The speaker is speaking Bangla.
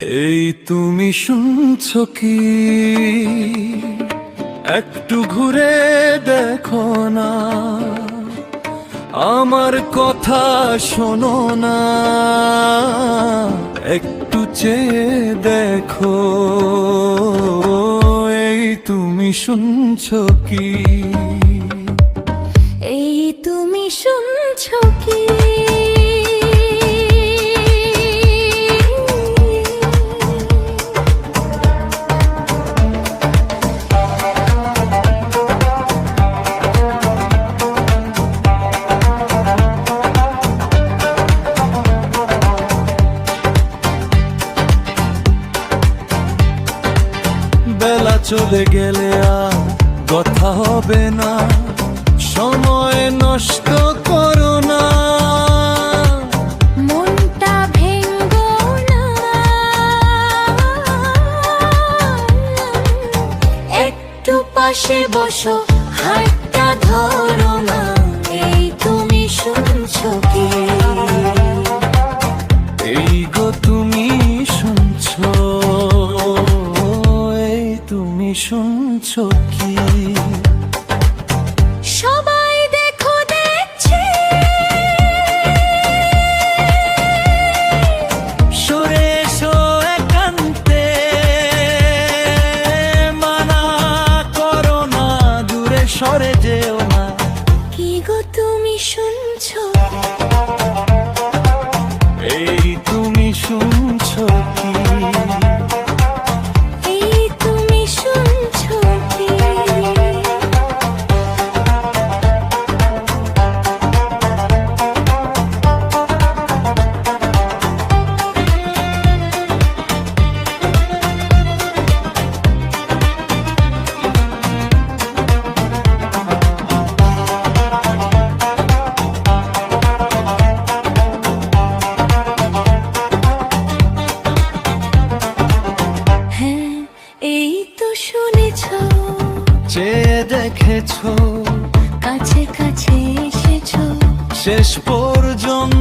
এই তুমি শুনছো কি? একটু ঘুরে দেখো না, আমার কথা শোনো না, একটু চেয়ে দেখো। এই তুমি শুনছো কি? এই তুমি শুনছো কি? বেলা চলে গেলে আর কথা হবে না, সময় নষ্ট করো না। মনটা ভেঙ্গো না, একটু পাশে বসো, হাতটা ধরো না। এই তুমি শুনছো কি? এই গো তুমি শুনছো, এই তুমি শুনছো কি? সবাই দেখো দেখছে, সরে এসো একান্তে, মানা করো না, দূরে সরে যেও না। কি গো তুমি শুনছো? এই তুমি শুনছো কি? এই তুমি শুনছো কি? হ্যাঁ, এই তো শুনেছো, চেয়ে দেখেছো, কাছে কাছে এসেছো, শেষ পর্যন্ত